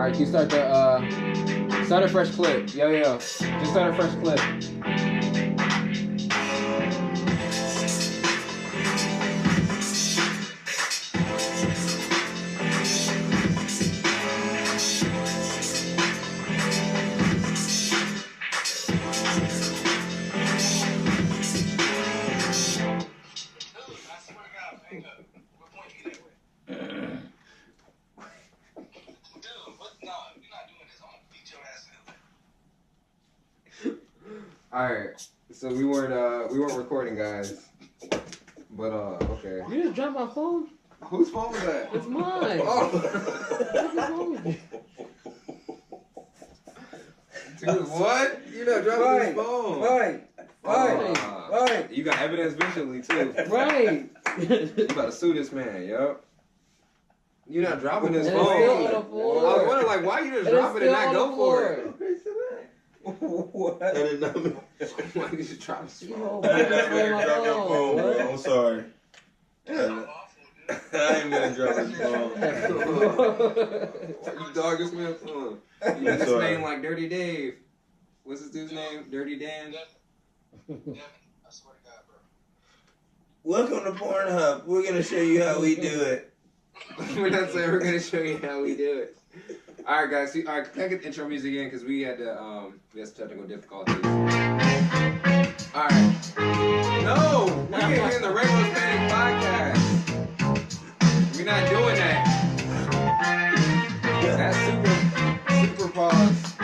Alright, can you start a fresh clip. Yo. Just start a fresh clip. Alright, so we weren't recording, guys. But okay. You just dropped my phone? Whose phone was that? It's mine. Oh. Dude, what? You not dropping his phone? Right. You got evidence visually too. Right. You about to sue this man, yo. You not dropping his phone. I was wondering, like, why you just drop it and not go for it? What? I did not mean. Why you just drop his phone? Drop your phone, bro. I'm sorry. I ain't gonna drop his phone. Why you dog this man's phone? You got his name like Dirty Dave. What's this dude's name? Dirty Dan? Devin, I swear to God, bro. Welcome to Pornhub. We're gonna show you how we do it. We're not saying we're gonna show you how we do it. All right, guys. All right, can I get the intro music in because we had some technical difficulties. All right. No, we ain't in the Rrp Podcast. We're not doing that. That's super pause.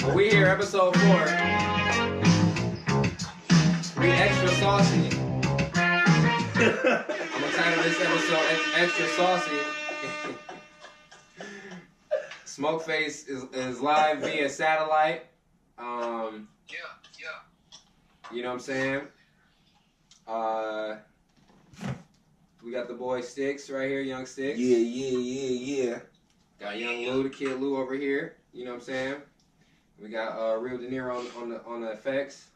But we here, episode 4. We extra saucy. I'm gonna title this episode Extra Saucy. Smokeface is live via satellite. Yeah. You know what I'm saying? We got the boy Sticks right here, young Sticks. Yeah. Got young Lou, the kid Lou over here. You know what I'm saying? We got Real De Niro on the effects,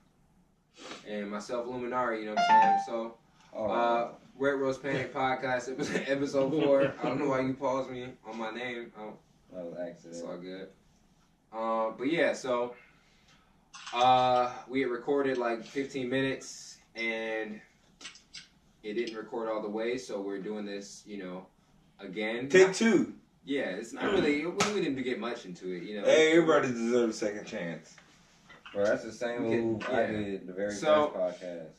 and myself Luminari. You know what I'm saying? So, Rrp Podcast episode 4. I don't know why you paused me on my name. That was accident. It's all good. But yeah, so we had recorded like 15 minutes and it didn't record all the way, so we're doing this, again. Take 2. Yeah, it's not really, we didn't get much into it, Hey, everybody deserves a second chance. Bro, that's the same move I did the very first podcast.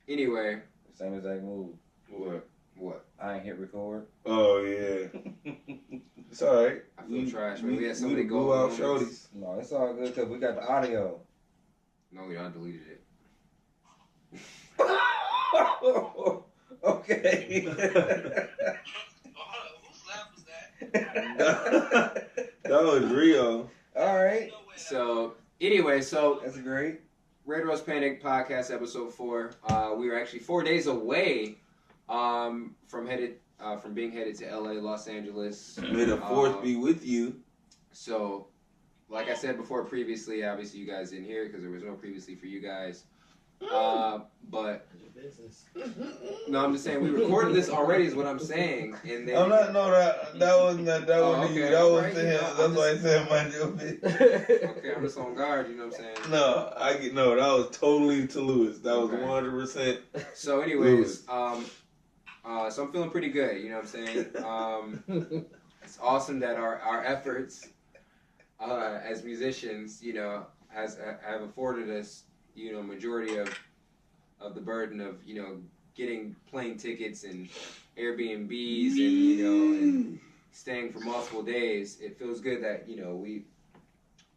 Anyway. Same exact move. What? I ain't hit record. Oh, yeah. It's alright. I feel trash, man. We had somebody go out shorties. No, it's all good because we got the audio. No, y'all deleted it. Okay. Whose laugh was that? That was Rio. Alright. So, anyway, that's great. Rrp Podcast episode 4. We were actually 4 days away from being headed to LA, Los Angeles. May the 4th be with you. So, like I said before previously, obviously you guys didn't hear it because there was no previously for you guys. But no, I'm just saying we recorded this already is what I'm saying. And then I'm not, no, that wasn't you. That was right, to him. That's why I said my joke. Okay, I'm just on guard, you know what I'm saying? No, that was totally to Lewis. That was 100%. So anyways, so I'm feeling pretty good, you know what I'm saying? It's awesome that our efforts as musicians, have afforded us, majority of the burden of, getting plane tickets and Airbnbs and staying for multiple days. It feels good that, we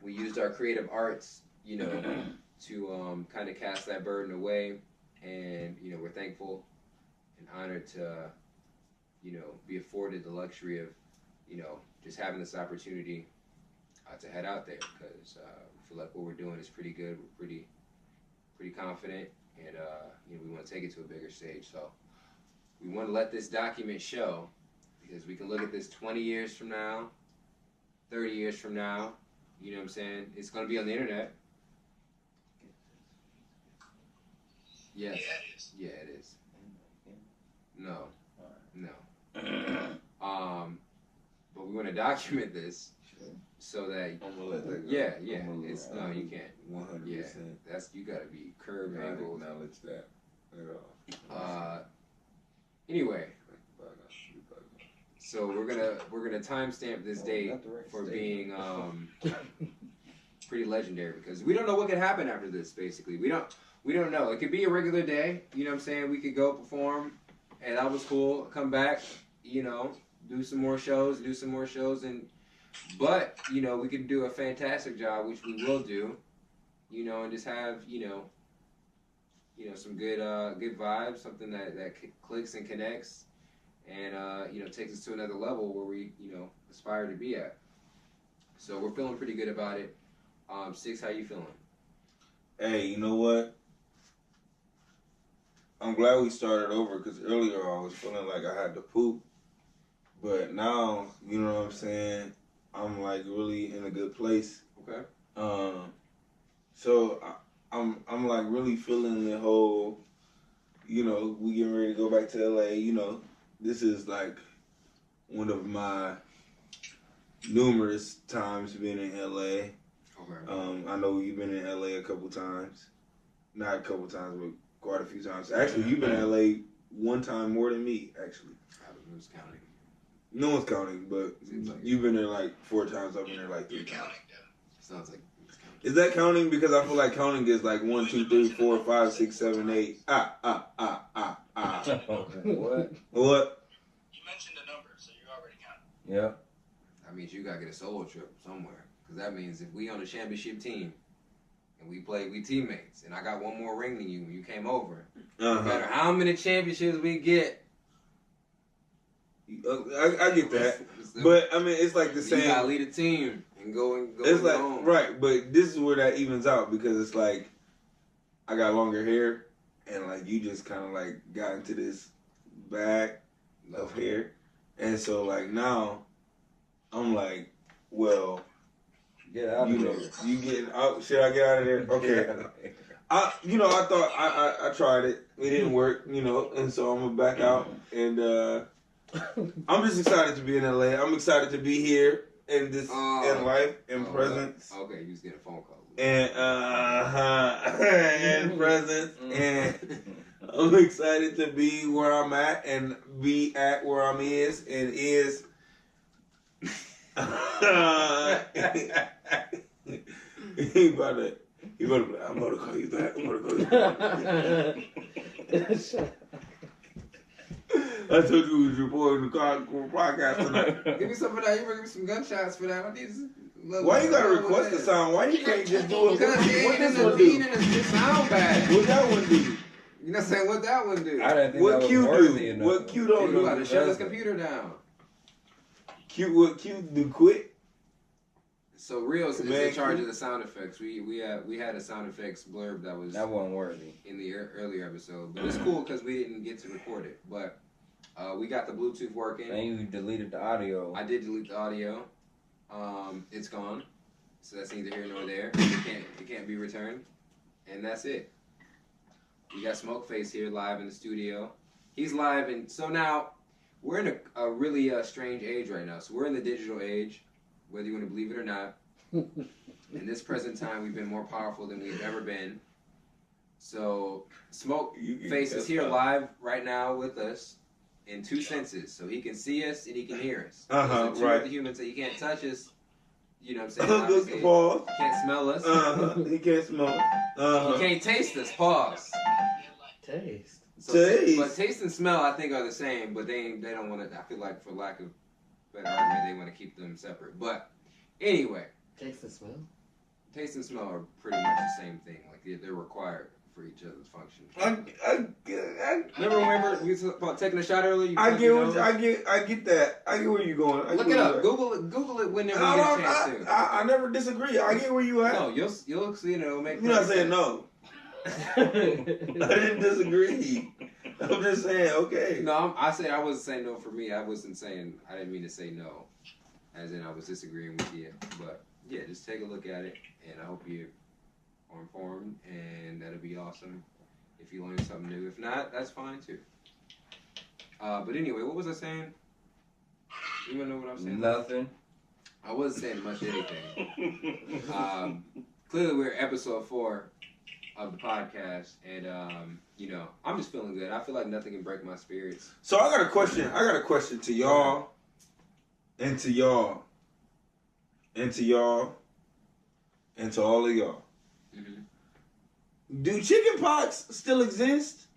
used our creative arts, to kind of cast that burden away. And, we're thankful and honored to, be afforded the luxury of, just having this opportunity to head out there because we feel like what we're doing is pretty good. We're pretty confident, and we want to take it to a bigger stage. So we want to let this document show because we can look at this 20 years from now, 30 years from now. You know what I'm saying? It's going to be on the internet. Yes. Yeah, it is. No. but we want to document this so that I'm gonna let that go. yeah, it's I'm no, gonna- you can't. 100%. Yeah, that's you gotta be curb Not angled. acknowledge that at all. Anyway, so we're gonna timestamp this date for being pretty legendary because we don't know what could happen after this. Basically, we don't know. It could be a regular day. You know what I'm saying? We could go perform, and that was cool. Come back, you know, do some more shows, but you know we could do a fantastic job, which we will do. You know, and just have you know some good vibes, something that clicks and connects, and you know takes us to another level where we you know aspire to be at. So we're feeling pretty good about it. Six, how you feeling? Hey, you know what? I'm glad we started over because earlier I was feeling like I had to poop, but now you know what I'm saying. I'm like really in a good place. Okay. So I'm like really feeling the whole. You know, we getting ready to go back to LA. You know, this is like one of my numerous times being in LA. Okay. I know you've been in LA a couple times. Not a couple times, but quite a few times. Actually, you've been in LA one time more than me, actually. I don't know who's counting. No one's counting, but you've been there like 4 times. I've been there like 3 You're times. counting, Sounds like it's counting. Is that counting? Because I feel like counting is like 1, 2, 3, 4, 5, 6, 7, 8. What? What? You mentioned a number, so you're already counting. Yeah. That means you gotta get a solo trip somewhere. Because that means if we on a championship team and we teammates, and I got one more ring than you when you came over, no matter how many championships we get, I get that, but I mean it's like the same. You gotta lead a team and go. It's like home. right, but this is where that evens out because it's like I got longer hair, and like you just kind of like got into this bag of hair, and so like now I'm like, well, Get out you of know, there. you getting out? Should I get out of there? Okay. I thought I tried it. It didn't work, you know, and so I'm gonna back out. And I'm just excited to be in LA. I'm excited to be here in this in life, in presence. Okay, you was getting a phone call. And and presence, and I'm excited to be where I'm at and be at where I'm is and is. He about to be like, I'm about to call you back. I'm about to call you back. I told you we was reporting the podcast tonight. Give me some of that. You give me some gunshots for that. I need Why you gotta request the sound? Why you can't just do it? What this one do? do? It sound bad. What that one do? You know what I'm saying? What that one do? I didn't think What that was Q worthy do? enough. What Q don't You do? got to shut his computer down. What Q do? Quit. So Reels is in charge of the sound effects. We had a sound effects blurb that wasn't worthy in the earlier episode, but it's cool because we didn't get to record it. But we got the Bluetooth working. and you deleted the audio. I did delete the audio. It's gone, so that's neither here nor there. It can't be returned, and that's it. We got Smokeface here live in the studio. He's live, and so now we're in a really strange age right now. So we're in the digital age, whether you want to believe it or not. In this present time, we've been more powerful than we've ever been. So Smokeface is here live right now with us in 2 senses. So he can see us and he can hear us. Right. The humans that he can't touch us. You know what I'm saying? Good pause. He can't smell us. He can't smell us. He can't taste us. Pause. Taste. So Taste. But taste and smell, I think, are the same. But they don't want to. I feel like, for lack of better argument, they want to keep them separate. But anyway, Taste and smell. taste and smell are pretty much the same thing. Like they're required for each other's function. Remember we was about taking a shot earlier. I get that. I get where you're going. Look it up. Google it whenever you get a chance to. I never disagree. I get where you at. No, you'll see. It'll make. You're not saying no. I didn't disagree. I'm just saying okay. No, I wasn't saying no for me. I didn't mean to say no, as in I was disagreeing with you. But yeah, just take a look at it, and I hope you are informed, and that'll be awesome if you learn something new. If not, that's fine too. But anyway, what was I saying? You wanna know what I'm saying? Nothing. I wasn't saying much of anything. Clearly, we're episode 4 of the podcast, and I'm just feeling good. I feel like nothing can break my spirits. So I got a question. To y'all, and to y'all, and to y'all, and to all of y'all. Mm-hmm. Do chicken pox still exist?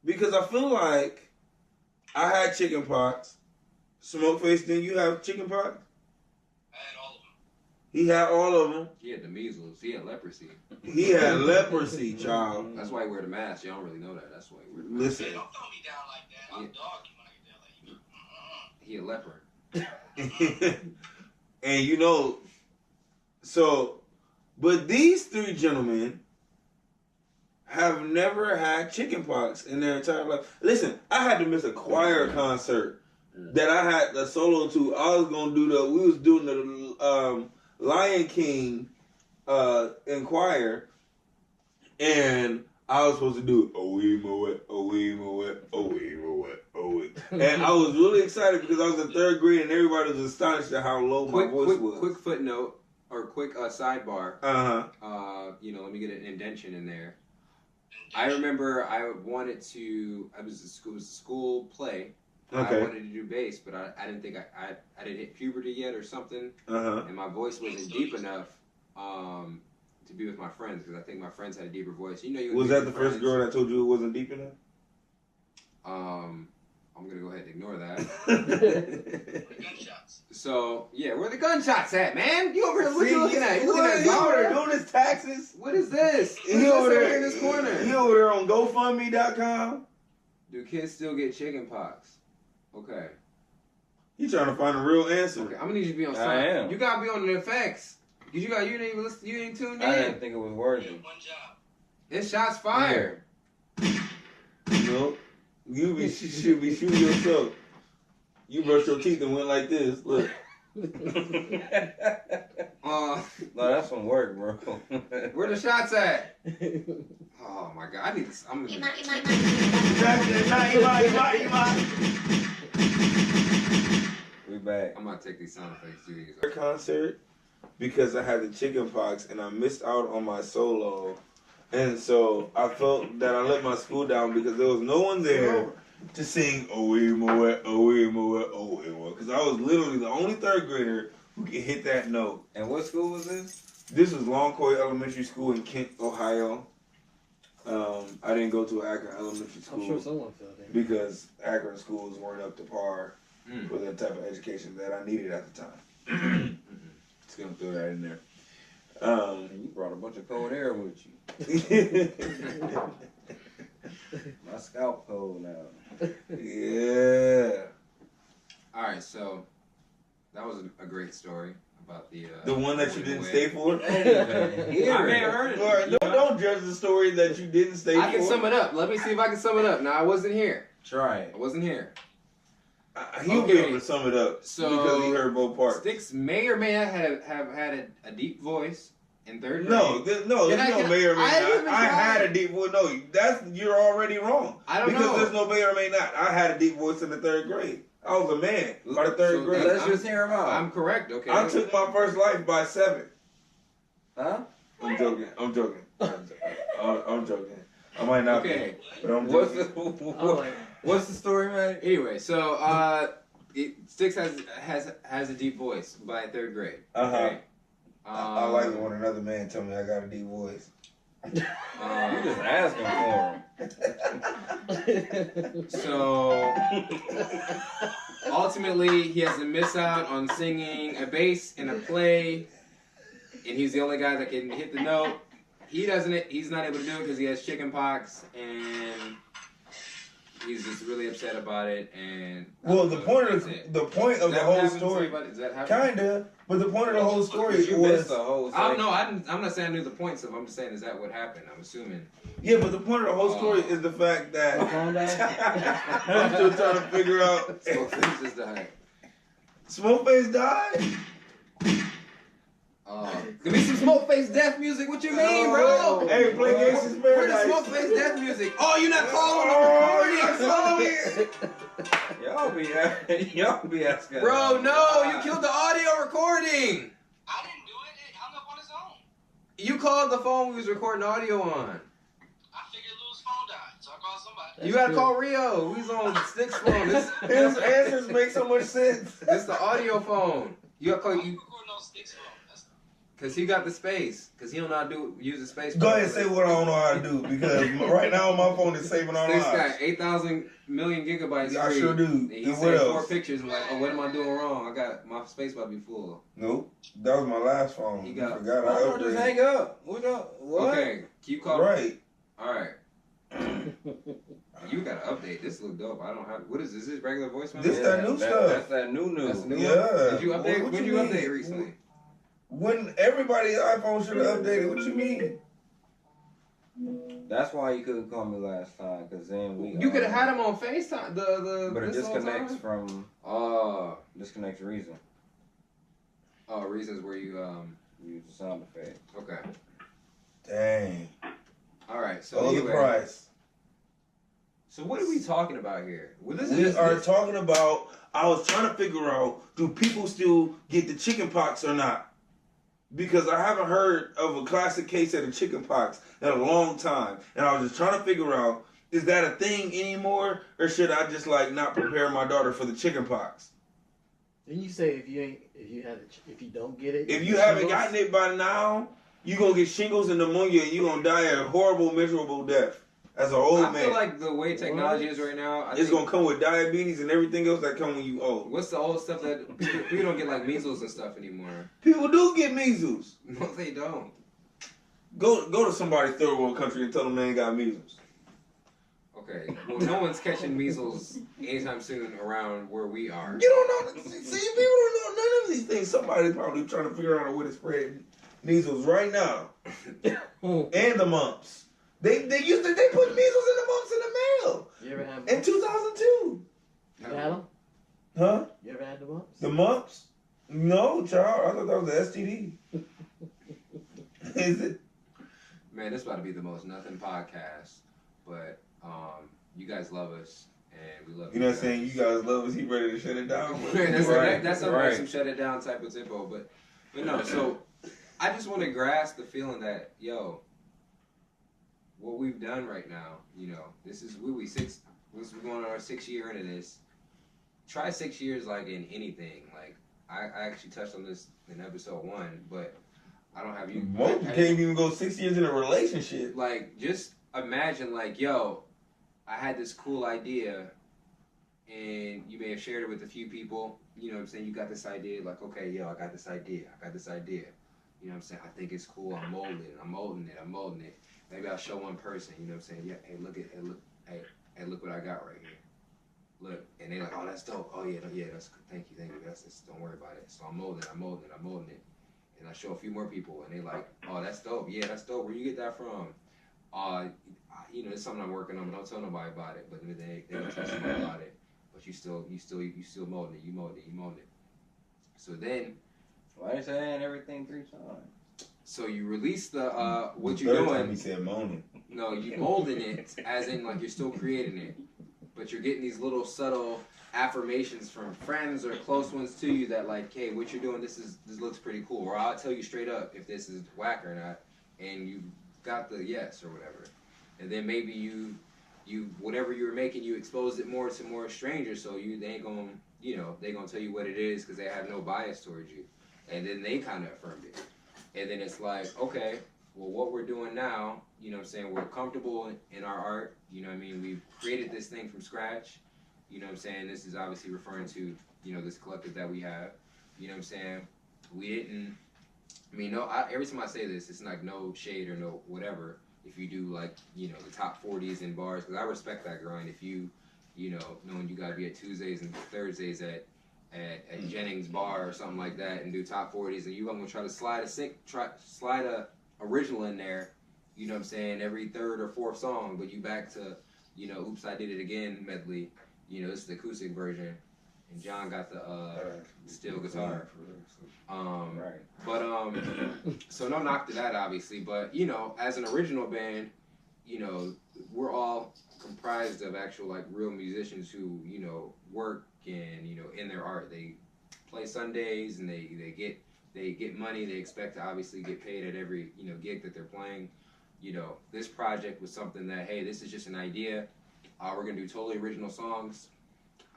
Because I feel like I had chicken pox. Smokeface, didn't you have chicken pox? I had all of them. He had all of them. He had the measles. He had leprosy. He had leprosy, child. That's why he wear the mask. Y'all don't really know that. That's why he wear the mask. Listen. Hey, don't throw me down like that. I'm a dog when I get down like you. He a leper. And but these 3 gentlemen have never had chicken pox in their entire life. Listen, I had to miss a choir concert that I had a solo to. We was doing the Lion King in choir, and I was supposed to do and I was really excited because I was in 3rd grade and everybody was astonished at how low my voice was. Quick footnote or quick sidebar. Let me get an indention in there. I remember I wanted to. It was a school play. Okay. I wanted to do bass, but I didn't think I didn't hit puberty yet or something, and my voice wasn't deep enough to be with my friends because I think my friends had a deeper voice. Was that the first girl that told you it wasn't deep enough? I'm gonna go ahead and ignore that. Gunshots. So yeah, where the gunshots at, man? You over here? What you looking at? You looking at He over there Zara? doing his taxes. What is this? He over there in this corner. He over there on GoFundMe.com. Do kids still get chicken pox? Okay. You trying to find a real answer? Okay, I'm gonna need you to be on. I am. You gotta be on the effects. Cause you didn't even listen. You ain't tuned in. I didn't think it was worthy. One job. It's shots fired. No. You should be shooting yourself. You brushed your teeth and went like this. Look. No, that's some work, bro. Where the shots at? Oh my god, I need this. I'm gonna. We back. I'm gonna take these sound effects too. Concert because I had the chicken pox and I missed out on my solo. And so I felt that I let my school down because there was no one there to sing Owe Moe, Owe Moe, Owe Moe. Because I was literally the only 3rd grader who could hit that note. And what school was this? This was Longcoy Elementary School in Kent, Ohio. I didn't go to Akron Elementary School. I'm sure someone fell there. Because Akron schools weren't up to par for the type of education that I needed at the time. Just gonna throw that in there. You brought a bunch of cold air with you. My scalp cold now. Yeah. All right, so that was a great story about the one that you didn't stay for. I may have heard it. All right, don't judge the story that you didn't stay for. I can sum it up. Let me see if I can sum it up. Now I wasn't here. Try it. I wasn't here. He'll be able to sum it up because he heard both parts. Sticks may or may not have had a deep voice in 3rd grade. No, there's no may or may not. I had a deep voice. No, you're already wrong. I don't know. Because there's no may or may not. I had a deep voice in the 3rd grade. I was a man by the 3rd grade. Let's just hear him out. I'm correct, okay. I took my first life by 7. Huh? I'm joking. I'm joking. I might not be, but I'm joking. What's the story, man? Anyway, so Sticks has a deep voice by 3rd grade. Okay? I like it when another man tell me I got a deep voice. You just asking for him. So ultimately, he has to miss out on singing a bass in a play, and he's the only guy that can hit the note. He's not able to do it because he has chicken pox, and he's just really upset about it. And the point of the whole story, kinda. But the point of the whole story you missed the whole story. I'm not saying I knew the points of. I'm just saying, is that what happened? I'm assuming. Yeah, but the point of the whole story is the fact that I'm still trying to figure out. Smokeface just died. Smokeface died. Give me some Smokeface death music. What you mean, bro? Hey, play Gangsta's Paradise. Where's the Smokeface death music? Oh, you're not calling on the Y'all Y'all be asking. Bro, no, you killed the audio recording. I didn't do it. It hung up on its own. You called the phone we was recording audio on. I figured Lou's phone died, so I called somebody. That's You gotta true. call Rio. He's on Stick's phone. This His answers make so much sense. this the audio phone. You gotta call Why you you recording on Stick's phone? That's because he got the space. Because he don't know how to use the space. Go ahead and say what I don't know how to do because right now my phone is saving our Stick's lives. got 8,000 million gigabytes. Yeah, I free. sure do. And he And sent what 4 else? pictures and like, oh, what am I doing wrong? I got my space about to be full. Nope, that was my last phone. He You got- forgot I Why don't just upgraded. hang up? What? Okay, keep calling. Right. All right. You gotta update. This look dope. I don't have. What is this? Is this regular voicemail? This that new stuff. That's that new. That's the new Yeah. one? Did you update? What When you you mean? update recently? When everybody's iPhone should have updated. What you mean? That's why you couldn't call me last time, because then we. You could have had him on FaceTime. But it this whole disconnects time? from disconnects reason. Reasons where you Use the sound effect. Okay. Dang. All right. So Oh, the anyway, price. so what are we talking about here? Well, this We is are this- talking about. I was trying to figure out: do people still get the chicken pox or not? Because I haven't heard of a classic case of the chicken pox in a long time, and I was just trying to figure out: is that a thing anymore, or should I just like not prepare my daughter for the chicken pox? Didn't you say if you don't get it, If you haven't shingles? gotten it by now, you gonna get shingles and pneumonia, and you gonna die a horrible, miserable death as an old I man. feel like the way technology is right now, I It's think, gonna come with diabetes and everything else that come when you old. what's the old stuff that people don't get like measles and stuff anymore? People do get measles. No, they don't. Go to somebody's third world country and tell them they ain't got measles. Okay. Well, no one's catching measles anytime soon around where we are. You don't know. See, people don't know none of these things. Somebody's probably trying to figure out a way to spread measles right now, and the mumps. They put measles and the mumps in the mail You ever had in mumps? 2002. You had them? Huh? You ever had the mumps? The mumps? No, child. I thought that was an STD. Is it? Man, this about to be the most nothing podcast, but you guys love us and we love You know what I'm saying? You guys love us. He ready to shut it down. that's some shut it down type of tempo, but no. So I just want to grasp the feeling that what we've done right now. You know, this is This is going on our 6th year into this. Try 6 years like in anything. Like I actually touched on this in episode 1, but I don't have you. Most can't even go 6 years in a relationship. Like, just imagine, like, I had this cool idea, and you may have shared it with a few people. You know what I'm saying? You got this idea, like, okay, I got this idea. You know what I'm saying? I think it's cool. I'm molding it. Maybe I'll show one person. You know what I'm saying? Yeah, hey, look what I got right here. Look, and they're like, oh, that's dope. Oh yeah, that's thank you. Don't worry about it. So I'm molding it. And I show a few more people, and they like, oh, that's dope. Yeah, that's dope. Where you get that from? It's something I'm working on, but don't tell nobody about it. But they don't tell somebody about it. But you still molding it. You molding it. So then, why are you saying everything 3 times? So you release the what The you're third doing. time he said moaning. No, you molding it as in like you're still creating it, but you're getting these little subtle affirmations from friends or close ones to you that like, hey, what you're doing, this looks pretty cool, or I'll tell you straight up if this is whack or not, and you got the yes or whatever, and then maybe you whatever you were making, you exposed it more to more strangers, so they ain't gonna they gonna tell you what it is because they have no bias towards you, and then they kind of affirmed it, and then it's like, okay, well, what we're doing now, you know what I'm saying, we're comfortable in our art, you know what I mean, we've created this thing from scratch, you know what I'm saying, this is obviously referring to, this collective that we have, you know what I'm saying, we didn't, every time I say this, it's like no shade or no whatever, if you do like, the top 40s in bars, because I respect that grind, if you, knowing you gotta be at Tuesdays and Thursdays at Jennings Bar or something like that and do top 40s, and you're gonna try to slide a original in there, you know what I'm saying, every third or fourth song, but you back to, Oops, I Did It Again medley, this is the acoustic version, and John got the steel guitar. But so no knock to that obviously, but as an original band, you know, we're all comprised of actual like real musicians who, you know, work and, you know, in their art. They play Sundays and they get money. They expect to obviously get paid at every, you know, gig that they're playing. You know, this project was something that, hey, this is just an idea. We're gonna do totally original songs.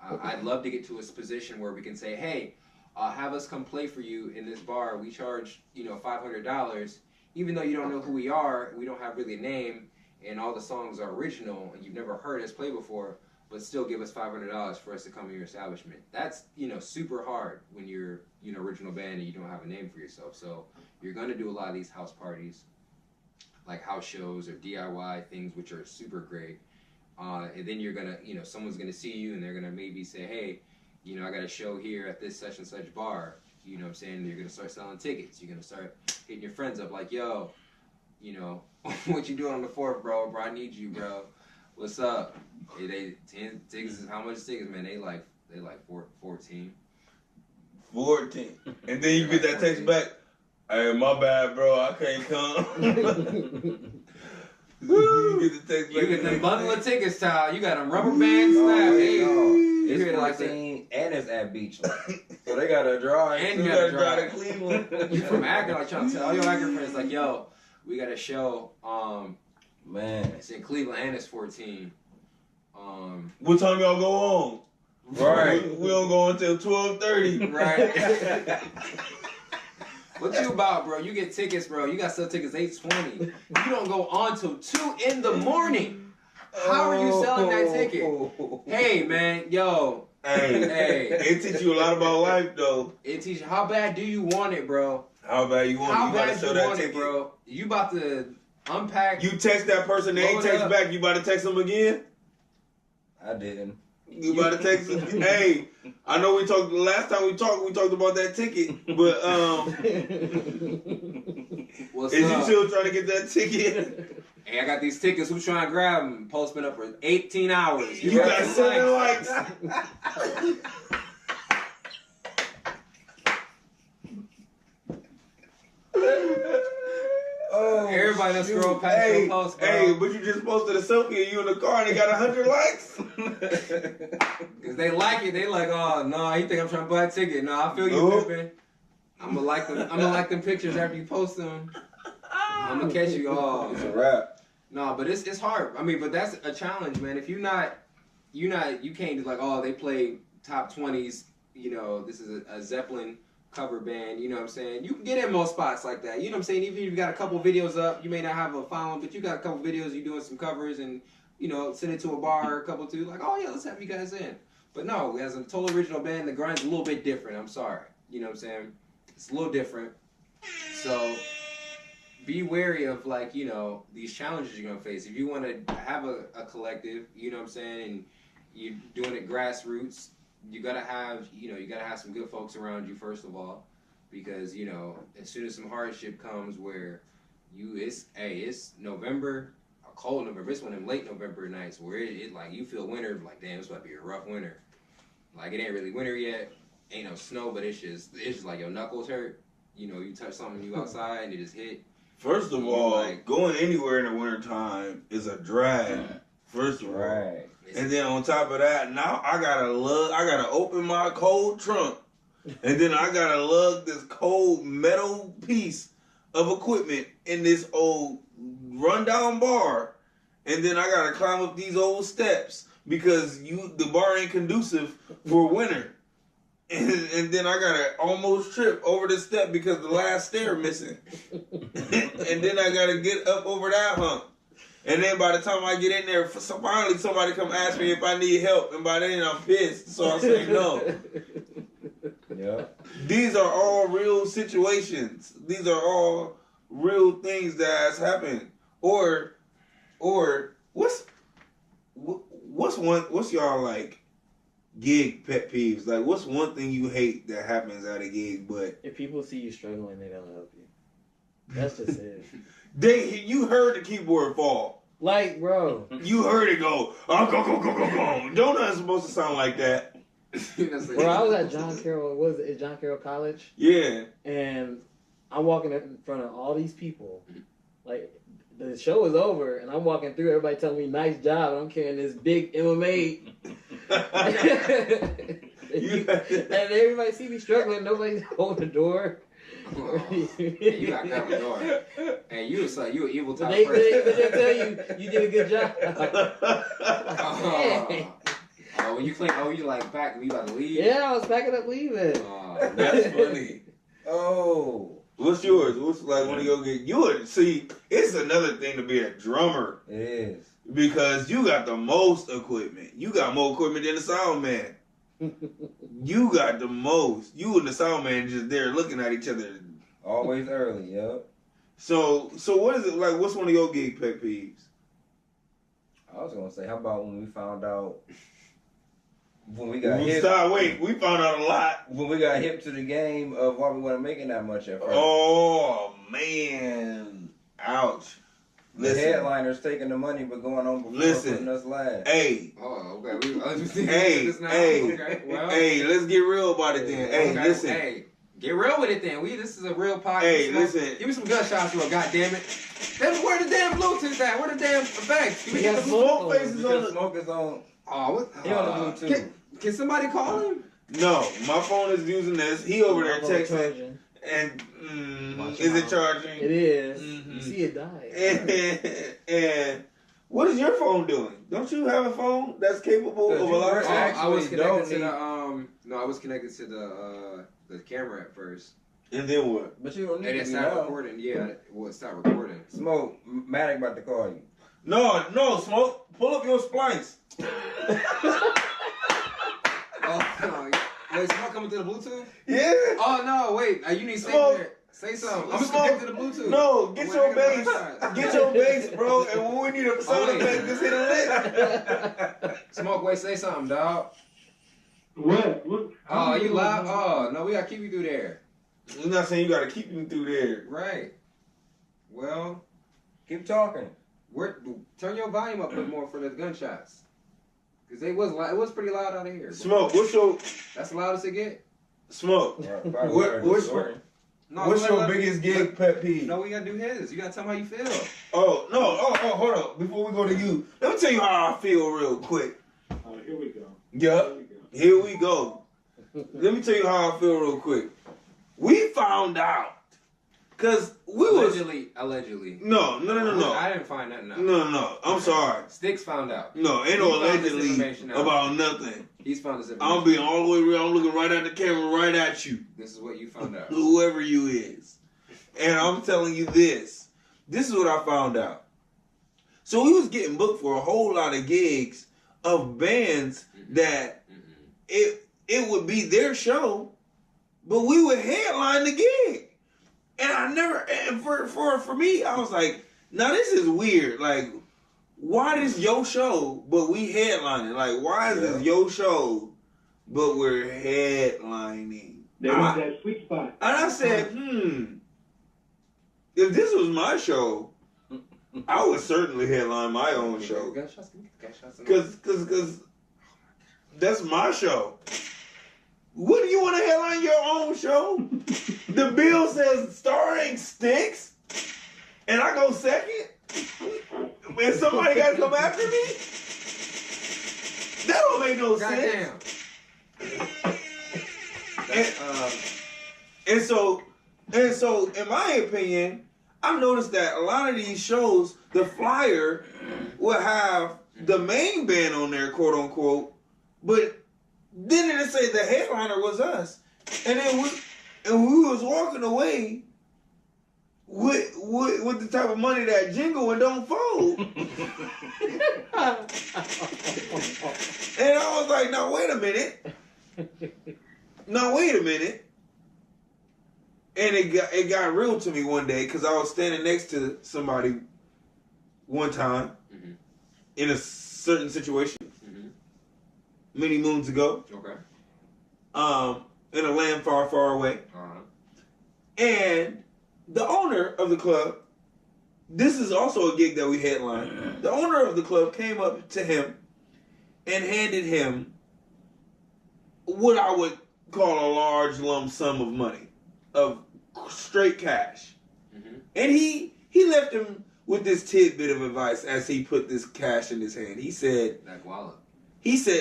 I'd love to get to a position where we can say, hey, have us come play for you in this bar. We charge, you know, $500, even though you don't know who we are. We don't have really a name, and all the songs are original, and you've never heard us play before. But still give us $500 for us to come to your establishment. That's, you know, super hard when you're, you know, original band and you don't have a name for yourself. So you're gonna do a lot of these house parties, like house shows or DIY things, which are super great. And then you're gonna, you know, someone's gonna see you and they're gonna maybe say, hey, you know, I got a show here at this such and such bar. You know what I'm saying? You're gonna start selling tickets. You're gonna start hitting your friends up like, yo, you know, what you doing on the 4th, bro? Bro, I need you, bro. What's up? Hey, they 10 tickets is how much tickets, man? They like 14. 14. And then you get that text back. Hey, my bad, bro. I can't come. You get the text back. You get the bundle of tickets, Tyler. You got them rubber bands slapped. Hey, it's 14 like and it's at Beach. So they got to drive. And you got to drive to Cleveland. You from Akron, like trying to tell all your Akron friends, like, yo, we got a show. Man, it's in Cleveland and it's 14. What time y'all go on? Right. We don't go until 12:30. Right. What you about, bro? You get tickets, bro. You got sell tickets 8:20. You don't go on till 2 in the morning. How are you selling that ticket? Hey, man, yo. Hey. It teach you a lot about life, though. It teach you how bad do you want it, bro? How bad you want it? How You gotta bad show you that want ticket. it, bro? You about to unpack. You text that person, they ain't Load text up. back. You about to text them again? I didn't. You about to text them? Hey, I know we talked last time we talked about that ticket, but What's is up? you still trying to get that ticket? Hey, I got these tickets. Who's trying to grab them? Post been up for 18 hours. You got 7 likes. Oh, Everybody done scroll past your post, bro. Hey, but you just posted a selfie of you in the car and it got 100 likes. Cause they like it. They like, oh no, he think I'm trying to buy a ticket. No, I feel you, Nope. Pippin. I'm gonna like them pictures after you post them. I'm gonna catch you all. It's a wrap. No, but it's hard. I mean, but that's a challenge, man. If you can't do like, oh, they play top 20s. You know, this is a Zeppelin cover band. You know what I'm saying? You can get in most spots like that. You know what I'm saying? Even if you got a couple videos up, you may not have a following, but you got a couple videos. You doing some covers and you know, send it to a bar, a couple too. Like, oh yeah, let's have you guys in. But no, as a total original band, the grind's a little bit different. I'm sorry. You know what I'm saying? It's a little different. So be wary of like, you know, these challenges you're gonna face. If you want to have a collective, you know what I'm saying, and you're doing it grassroots, you gotta have some good folks around you first of all, because you know, as soon as some hardship comes where it's November, a cold November, it's one of them late November nights where it like you feel winter, like damn, it's about to be a rough winter. Like it ain't really winter yet, ain't no snow, but it's just like your knuckles hurt. You know, you touch something, you outside and it just hit. First of all, going anywhere in the wintertime is a drag. First of all. Right. And then on top of that, now I gotta open my cold trunk. And then I gotta lug this cold metal piece of equipment in this old rundown bar. And then I gotta climb up these old steps because the bar ain't conducive for winter. And then I gotta almost trip over the step because the last stair missing. And then I gotta get up over that hump. And then by the time I get in there, finally somebody come ask me if I need help. And by then I'm pissed, so I say no. Yeah. These are all real situations. These are all real things that has happened. Or what's y'all like gig pet peeves? Like what's one thing you hate that happens at a gig? But if people see you struggling, they don't help you. That's just it. You heard the keyboard fall. Like, bro. You heard it go. Oh, go. Don't nothing supposed to sound like that. Bro, I was at John Carroll. What was it? John Carroll College. Yeah. And I'm walking in front of all these people. Like, the show is over, and I'm walking through. Everybody telling me nice job. And I'm carrying this big MMA. And everybody see me struggling. Nobody's holding the door. You got that door. And you was like, you an evil type But person. they tell you did a good job. When you claim, you like back, you about to leave? Yeah, I was packing up leaving. That's funny. Oh. What's yours? What's like when you go get you would see? It's another thing to be a drummer It is. because you got the most equipment. You got more equipment than the sound man. You got the most. You and the sound man just there looking at each other. Always early, yep. So what is it like? What's one of your gig pet peeves? I was gonna say, how about when we found out when we got hip? We found out a lot. When we got hip to the game of why we weren't making that much at first. Oh man, ouch. The Listen, headliners taking the money but going on before putting us last. hey, Oh, okay. Hey, Okay, well, hey, let's get real about it then. Hey, okay, listen. Hey, get real with it then. This is a real podcast. Hey, listen. Give me some gunshots, real. Goddamn it. Where the damn Bluetooth at? Where the damn effects? Give me Yeah, the Smoke faces Because on the. smoke is on. Oh, what? He on the Bluetooth. Can somebody call him? No, my phone is using this. He over there My phone texting. charging. And Watch is it out. charging? It is. Mhm. You see it die. And what is your phone doing? Don't you have a phone that's capable of a lot of I Actually, was connected to don't the I was connected to the camera at first. And then what? But you don't And need it to be stopped now. recording. Yeah, it stopped recording. Smoke, Matic about to call you. No, Smoke. Pull up your splice. Oh, no. Wait, someone coming through the Bluetooth? Yeah. Oh no, wait. You need to say Smoke. there. Say something. I'm Smoke. just connected to the Bluetooth. No, get We're your not gonna bass. outside. Get your bass, bro. And when we need a sound wait. effect, just hit a lick. Smoke, wait, say something, dog. What? Oh, you loud? Oh, no, we gotta keep you through there. I'm not saying you gotta keep him through there. Right. Well, Keep talking. turn your volume up a bit more for the gunshots. Cause it was pretty loud out of here. Smoke, what's your That's the loudest it get? Smoke? What's No, what's let- your let- biggest gig pet peeve? No, we gotta do his. You gotta tell him how you feel. Oh, no. Oh, hold up. Before we go to you, let me tell you how I feel real quick. Here we go. Yup. Here we go. Let me tell you how I feel real quick. We found out. Because we was... Allegedly. No. I didn't find nothing out. No. I'm sorry. Sticks found out. No, ain't no He found this allegedly information out. about nothing. He's found this information. I'm being all the way real. I'm looking right at the camera, right at you. This is what you found out. Whoever you is. And I'm telling you this. This is what I found out. So we was getting booked for a whole lot of gigs of bands that it would be their show, but we would headline the gig. And I never, and for me, I was like, now this is weird. Like, why this your show, but we headlining? Like, why is this your show, but we're headlining? There was that sweet spot. And I said, if this was my show, I would certainly headline my own show. Gunshots. Cause that's my show. Wouldn't you want to headline your own show? The bill says starring Sticks, and I go second, and somebody got to come after me? That don't make no sense. Goddamn. And so, in my opinion, I've noticed that a lot of these shows, the flyer will have the main band on there, quote unquote, but then it say the headliner was us, and then we was walking away with the type of money that jingle and don't fold. And I was like, now wait a minute. And it got real to me one day because I was standing next to somebody one time in a certain situation many moons ago. Okay. In a land far, far away. And the owner of the club, this is also a gig that we headlined. The owner of the club came up to him and handed him what I would call a large lump sum of money, of straight cash. And he left him with this tidbit of advice as he put this cash in his hand. He said, That wallet.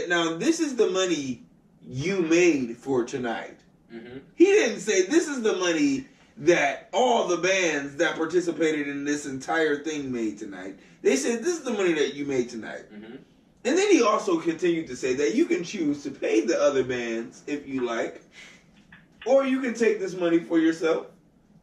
now this is the money you made for tonight. Mm-hmm. He didn't say this is the money that all the bands that participated in this entire thing made tonight. They said this is the money that you made tonight. Mm-hmm. And then he also continued to say that you can choose to pay the other bands if you like, or you can take this money for yourself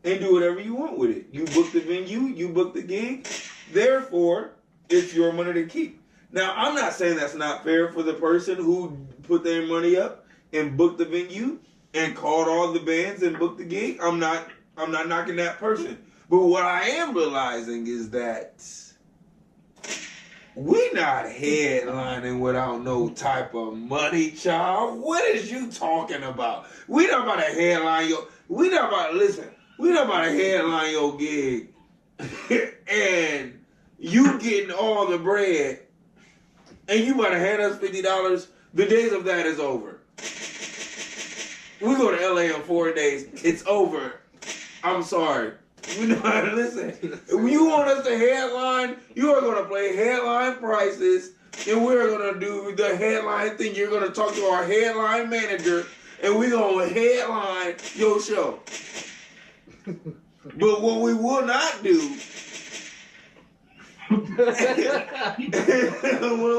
and do whatever you want with it. You book the venue, you book the gig, therefore, it's your money to keep. Now, I'm not saying that's not fair for the person who put their money up and booked the venue and called all the bands and booked the gig. I'm not knocking that person. But what I am realizing is that we not headlining without no type of money, child. What is you talking about? We not about to headline your. We not about to listen. We not about to headline your gig, and you getting all the bread, and you about to hand us $50. The days of that is over. We go to LA in 4 days. It's over. I'm sorry. You know how to listen. If you want us to headline, you are going to play headline prices, and we're going to do the headline thing. You're going to talk to our headline manager, and we're going to headline your show. But what we will not do, what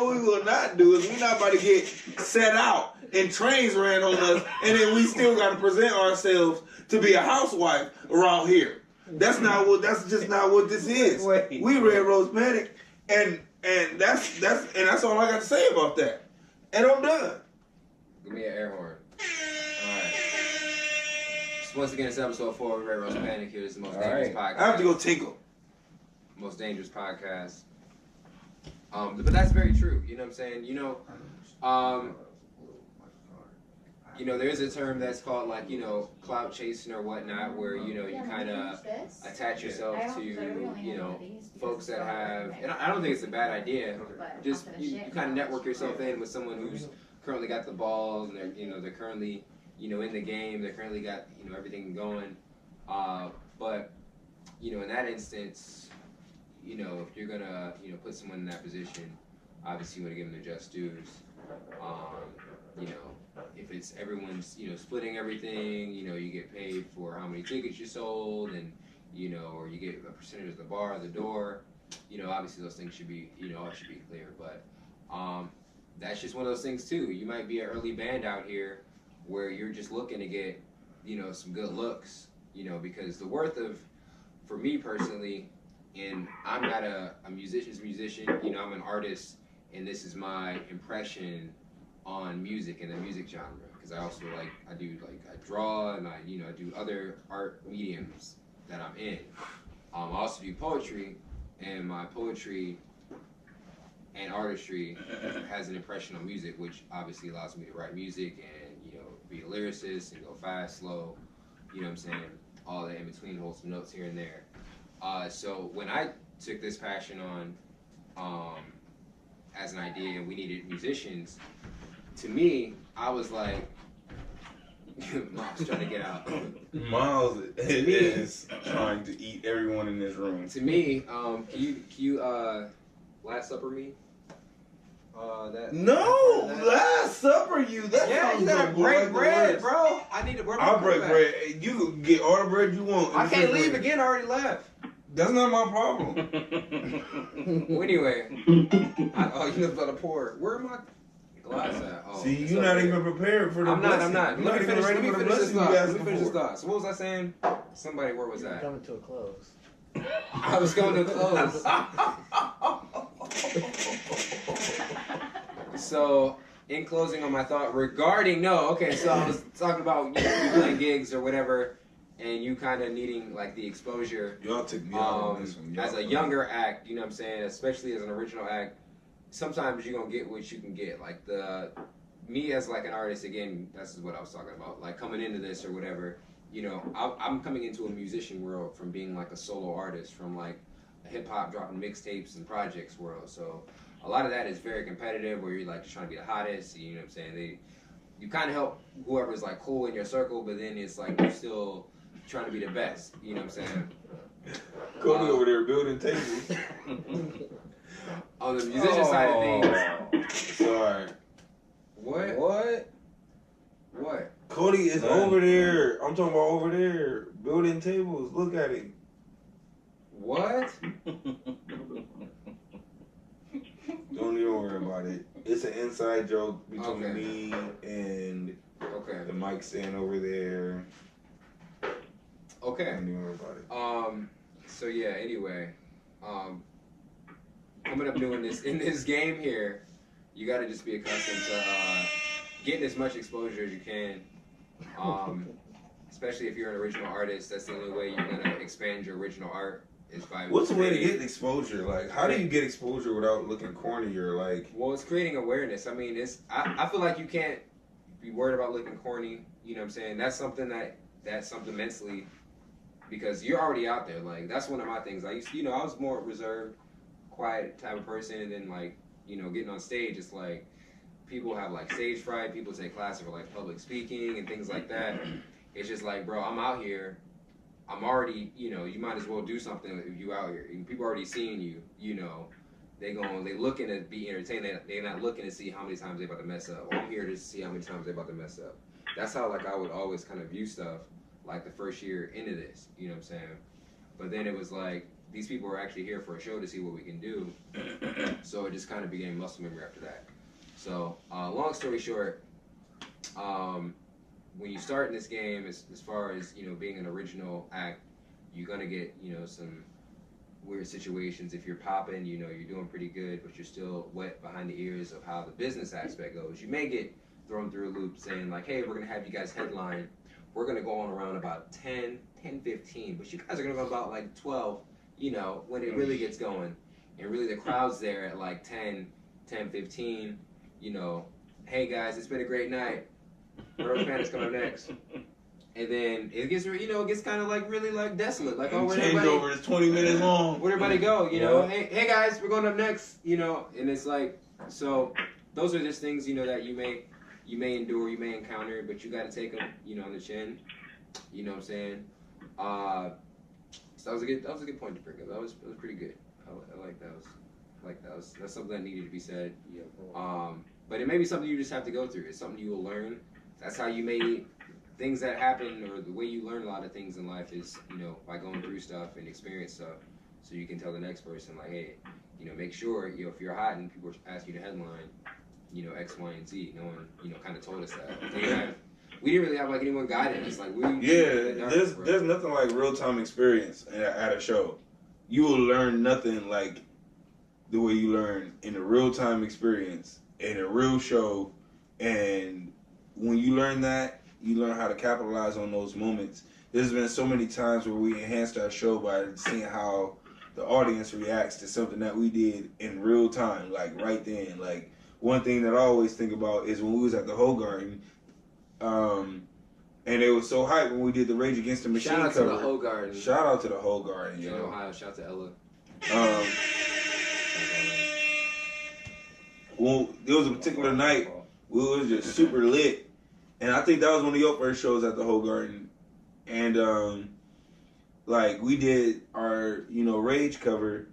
we will not do is we're not about to get set out and trains ran on us, and then we still got to present ourselves to be a housewife around here. That's just not what this is. Wait. We Red Rose Panic, and that's all I got to say about that. And I'm done. Give me an air horn. Alright. Once again, it's episode 4 of Rrp Rose Panic here. This is the most dangerous podcast. I have to go tinkle. Most dangerous podcast. But that's very true. You know what I'm saying? There is a term that's called clout chasing or whatnot, where you kind of attach yourself to folks that have. And I don't think it's a bad idea. Just you kind of network yourself in with someone who's currently got the balls, and they're currently in the game. They currently got everything going. But in that instance, if you're gonna put someone in that position, obviously you want to give them their just dues. If it's everyone's splitting everything, you get paid for how many tickets you sold, and or you get a percentage of the bar or the door. Obviously those things should be all should be clear. But that's just one of those things too. You might be an early band out here where you're just looking to get some good looks, because the worth of, for me personally, and I'm not a musician's musician, I'm an artist, and this is my impression on music and the music genre, because I also I draw, and I do other art mediums that I'm in. I also do poetry, and my poetry and artistry has an impression on music, which obviously allows me to write music and be a lyricist and go fast, slow, what I'm saying, all that in between, hold some notes here and there. So when I took this passion on as an idea, and we needed musicians, to me, I was like, Miles trying to get out. Miles is trying to eat everyone in this room. To me, can you Last Supper me? No, Last Supper you. That Yeah, you gotta break bread, bro. I need to break I'll break bread. You can get all the bread you want. I can't leave again. I already left. That's not my problem. Well, anyway, you about to pour. Where my glass at? Oh, See, you're not even prepared for the blessing. I'm not. You're Let me finish this thought. Let Let me finish this thought. So what was I saying? Somebody, where was that? Coming to a close. I was going to close. So, in closing on my thought regarding, so I was talking about you playing gigs or whatever, and you kind of needing the exposure. Y'all took me out on this one. As a younger act, what I'm saying, especially as an original act, sometimes you're going to get what you can get. Me as an artist, again, that's what I was talking about. Coming into this or whatever, I'm coming into a musician world from being a solo artist, from a hip hop dropping mixtapes and projects world. So a lot of that is very competitive, where you're just trying to be the hottest. You know what I'm saying? You kind of help whoever's cool in your circle, but then it's you're still trying to be the best. You know what I'm saying? Cody over there building tables. On the musician side of things, Sorry. what? Cody is over there. I'm talking about over there building tables. Look at it. What? Don't even worry about it. It's an inside joke between Okay. me and Okay. the mic stand over there. Okay. Don't even worry about it. So yeah. Anyway, coming up new in this game here, you got to just be accustomed to getting as much exposure as you can. Especially if you're an original artist, that's the only way you're gonna expand your original art is by. What's the way to get exposure? Like, how do you get exposure without looking corny or like? Well, it's creating awareness. I mean, I feel like you can't be worried about looking corny. You know what I'm saying? That's something mentally, because you're already out there. Like, that's one of my things. I was more reserved, quiet type of person, and then like, getting on stage, it's like people have like stage fright. People take classes for like public speaking and things like that. It's just like, bro, I'm out here. I'm already, you might as well do something if you out here. People already seeing you, they looking to be entertained. They're not looking to see how many times they about to mess up. I'm here to see how many times they about to mess up. That's how like I would always kind of view stuff like the first year into this, you know what I'm saying? But then it was like, these people are actually here for a show to see what we can do. So it just kind of became muscle memory after that. So long story short, when you start in this game, as far as being an original act, you're gonna get some weird situations. If you're popping, you're doing pretty good, but you're still wet behind the ears of how the business aspect goes. You may get thrown through a loop saying like, hey, we're gonna have you guys headline. We're gonna go on around about 10, 15, but you guys are gonna go about like 12. When it really gets going, and really the crowd's there at like 10, 15. Hey guys, it's been a great night. Rrp fan is coming up next, and then it gets kind of like really like desolate. Like, oh, where'd everybody? Changeover is 20 minutes long. Where'd everybody go? Hey guys, we're going up next. And it's like, so those are just things that you may endure, you may encounter, but you got to take them on the chin. You know what I'm saying? So that was a good point to bring up. That was pretty good. I like that. That's something that needed to be said. But it may be something you just have to go through. It's something you will learn. That's how you may, things that happen, or the way you learn a lot of things in life is, by going through stuff and experience stuff. So you can tell the next person, like, hey, make sure, if you're hot and people ask you to headline, X, Y, and Z. No one, kind of told us that. We didn't really have like anyone guiding us. Like there's nothing like real time experience at a show. You will learn nothing like the way you learn in a real time experience in a real show, and when you learn that, you learn how to capitalize on those moments. There's been so many times where we enhanced our show by seeing how the audience reacts to something that we did in real time, like right then. Like, one thing that I always think about is when we was at the Whole Garden, and it was so hyped when we did the Rage Against the Machine cover. Shout out to the Whole Garden. Shout out to the Whole Garden, In Ohio. Shout out to Ella. Well, there was a particular night we was just super lit, and I think that was one of your first shows at the Whole Garden, and like we did our Rage cover,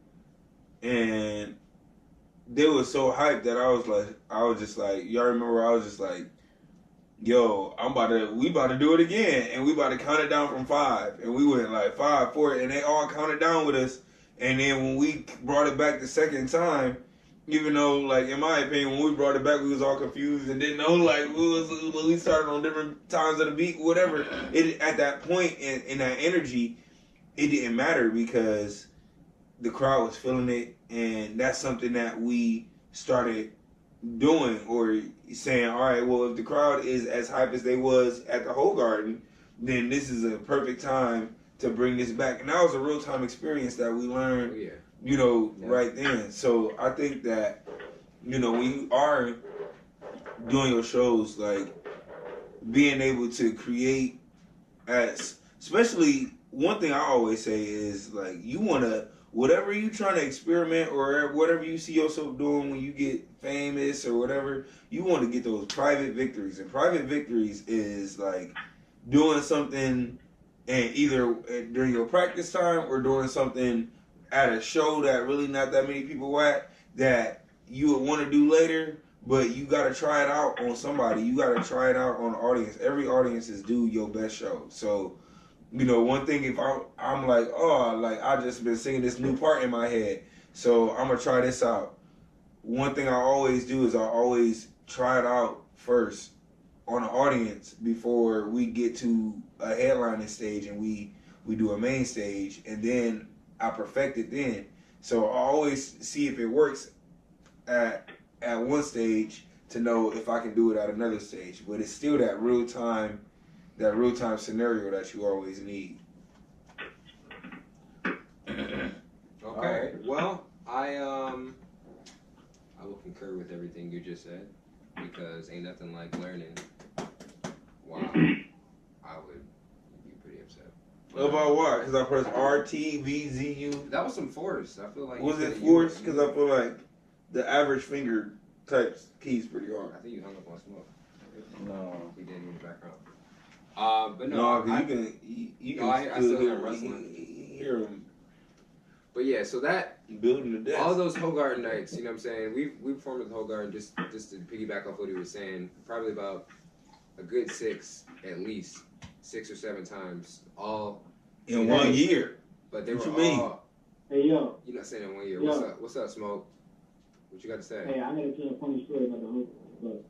and they was so hyped that I was just like, y'all remember? I was just like, yo, we about to do it again, and we about to count it down from 5, and we went like 5, 4, and they all counted down with us, and then when we brought it back the second time. Even though, like, in my opinion, when we brought it back, we was all confused and didn't know, like, we started on different times of the beat, whatever. At that point, in that energy, it didn't matter because the crowd was feeling it, and that's something that we started doing, or saying, all right, well, if the crowd is as hype as they was at the Whole Garden, then this is a perfect time to bring this back. And that was a real-time experience that we learned. Yeah. Right then. So I think that, when you are doing your shows, like, being able to create especially one thing I always say is, like, you want to, whatever you trying to experiment or whatever you see yourself doing when you get famous or whatever, you want to get those private victories. And private victories is, like, doing something and either during your practice time or doing something at a show that really not that many people at that you would want to do later, but you got to try it out on somebody. You got to try it out on the audience. Every audience is do your best show. So, you know, one thing if I'm like, oh, like I just been singing this new part in my head, so I'm gonna try this out. One thing I always do is I always try it out first on the audience before we get to a headlining stage and we do a main stage, and then I perfect it then. So I always see if it works at one stage to know if I can do it at another stage. But it's still that real time scenario that you always need. Okay. Alright. Well, I will concur with everything you just said because ain't nothing like learning. Wow. I would be pretty upset. About what? Because I pressed RTVZU. That was some force. I feel like. Was you it said forced? you- Because I feel like the average finger types keys pretty hard. I think you hung up on Smoke. No. He did in the background. But no, No, 'cause I- you No, can I still hear him hear wrestling. hear him But yeah, so that building the desk. all those Hogarth nights, you know what I'm saying? We performed with Hogarth just to piggyback off what he was saying. Probably about a good at least 6 or 7 times. All, in 1 year. but they What were you mean? all. Hey, yo. You're not saying in 1 year. Yeah. What's up? What's up, Smoke? What you got to say? Hey, I gotta tell a funny story about the whole. But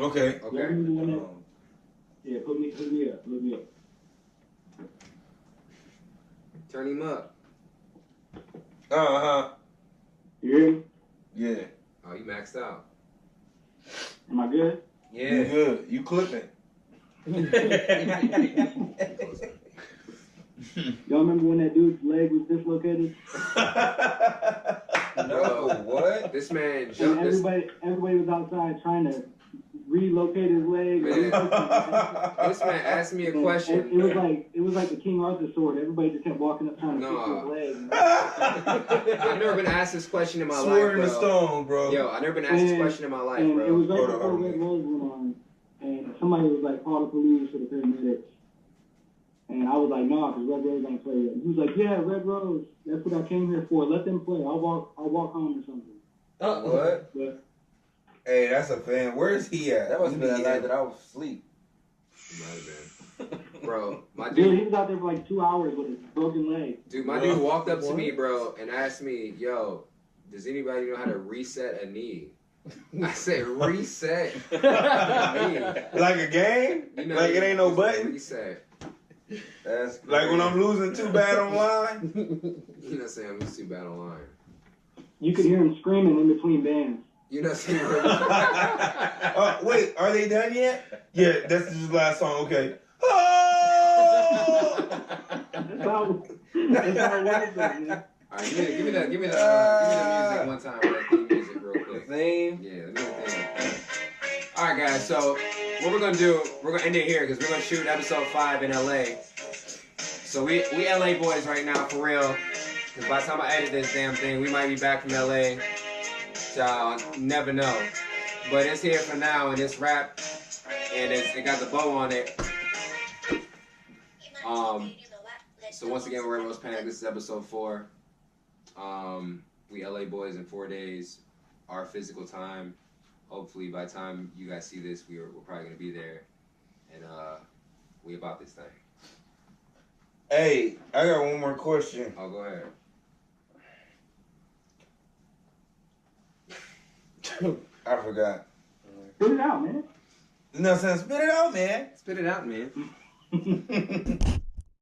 Okay. Okay. y'all remember when that? Um, Yeah, put me up. Turn him up. Uh-huh. You hear me? Yeah. Oh, you maxed out. Am I good? You yeah. good. You clipping. Y'all remember when that dude's leg was dislocated? No, what? This man And jumped. everybody was outside trying to relocate his leg. Man. This man asked me a And question. It was like the King Arthur sword. Everybody just kept walking up trying to No. fix his leg. I've never been asked this question in my Sword in life, the bro. stone, bro. Yo, I've never been asked this And- question in my life, And it bro. was right Hold on, before hold on. Red Rose went on, and somebody was like, call the police or the paramedics. And I was like, nah, because Red Rose ain't play yet. He was like, yeah, Red Rose, that's what I came here for. Let them play. I'll walk home or something. What? But Hey, that's a fan. Where is he at? That must have been that night that I was asleep. It might have been. Bro, my dude, he dude, was out there for like 2 hours with his broken leg. my dude walked up to me, bro, and asked me, yo, does anybody know how to reset a knee? I said, reset a knee. Like a game? You know, Like it ain't no button? Reset. That's Like when I'm losing too bad online? You know what I'm saying? I'm just too bad online. You could hear him screaming in between bands. You know what I'm saying? Wait, are they done yet? Yeah, that's his last song. Okay. Oh! That's how it was, man. Alright, give me the music one time. That theme music real the quick. theme. Yeah, let me get the theme. Alright, guys, so what we're gonna do, we're gonna end it here because we're gonna shoot episode 5 in LA. So we LA boys right now, for real. Because by the time I edit this damn thing, we might be back from LA. Y'all never know. But it's here for now, and it's rap, and it got the bow on it. So once again, we're at Rose Panic. This is episode 4. We LA boys in 4 days. Our physical time. Hopefully, by the time you guys see this, we're probably gonna be there, and we about this thing. Hey, I got one more question. Oh, go ahead. I forgot. Spit it out, man. No sense. Spit it out, man. Spit it out, man.